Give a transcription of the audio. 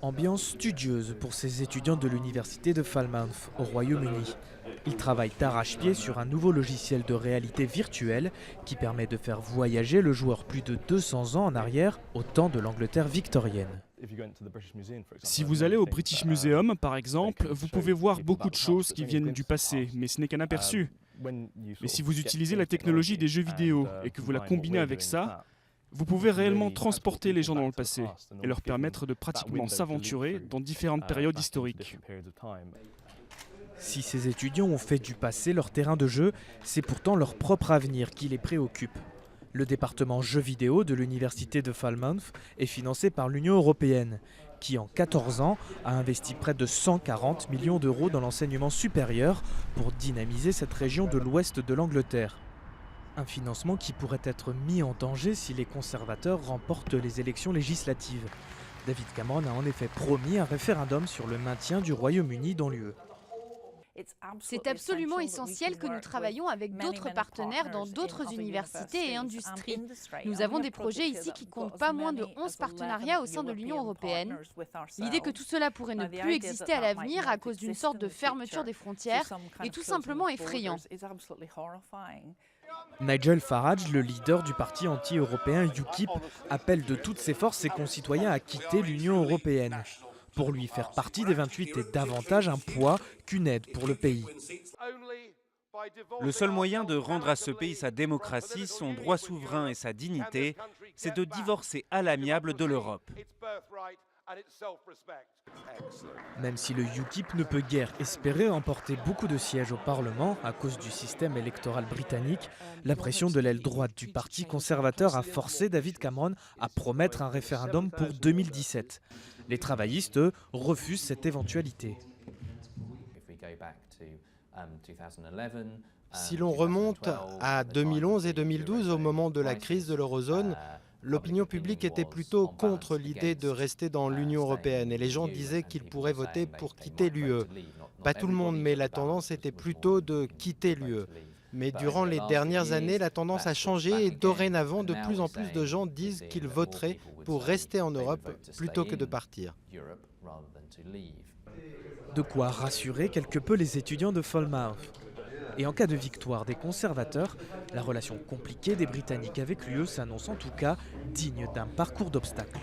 Ambiance studieuse pour ces étudiants de l'université de Falmouth, au Royaume-Uni. Ils travaillent d'arrache-pied sur un nouveau logiciel de réalité virtuelle qui permet de faire voyager le joueur plus de 200 ans en arrière, au temps de l'Angleterre victorienne. Si vous allez au British Museum, par exemple, vous pouvez voir beaucoup de choses qui viennent du passé, mais ce n'est qu'un aperçu. Mais si vous utilisez la technologie des jeux vidéo et que vous la combinez avec ça, vous pouvez réellement transporter les gens dans le passé et leur permettre de pratiquement s'aventurer dans différentes périodes historiques. Si ces étudiants ont fait du passé leur terrain de jeu, c'est pourtant leur propre avenir qui les préoccupe. Le département jeux vidéo de l'université de Falmouth est financé par l'Union européenne, qui en 14 ans a investi près de 140 millions d'euros dans l'enseignement supérieur pour dynamiser cette région de l'ouest de l'Angleterre. Un financement qui pourrait être mis en danger si les conservateurs remportent les élections législatives. David Cameron a en effet promis un référendum sur le maintien du Royaume-Uni dans l'UE. C'est absolument essentiel que nous travaillions avec d'autres partenaires dans d'autres universités et industries. Nous avons des projets ici qui comptent pas moins de 11 partenariats au sein de l'Union européenne. L'idée que tout cela pourrait ne plus exister à l'avenir à cause d'une sorte de fermeture des frontières est tout simplement effrayant. Nigel Farage, le leader du parti anti-européen UKIP, appelle de toutes ses forces ses concitoyens à quitter l'Union européenne. Pour lui, faire partie des 28 est davantage un poids qu'une aide pour le pays. Le seul moyen de rendre à ce pays sa démocratie, son droit souverain et sa dignité, c'est de divorcer à l'amiable de l'Europe. Même si le UKIP ne peut guère espérer emporter beaucoup de sièges au Parlement à cause du système électoral britannique, la pression de l'aile droite du Parti conservateur a forcé David Cameron à promettre un référendum pour 2017. Les travaillistes, eux, refusent cette éventualité. Si l'on remonte à 2011 et 2012, au moment de la crise de l'eurozone, l'opinion publique était plutôt contre l'idée de rester dans l'Union européenne et les gens disaient qu'ils pourraient voter pour quitter l'UE. Pas tout le monde, mais la tendance était plutôt de quitter l'UE. Mais durant les dernières années, la tendance a changé et dorénavant, de plus en plus de gens disent qu'ils voteraient pour rester en Europe plutôt que de partir. De quoi rassurer quelque peu les étudiants de Falmouth. Et en cas de victoire des conservateurs, la relation compliquée des Britanniques avec l'UE s'annonce en tout cas digne d'un parcours d'obstacles.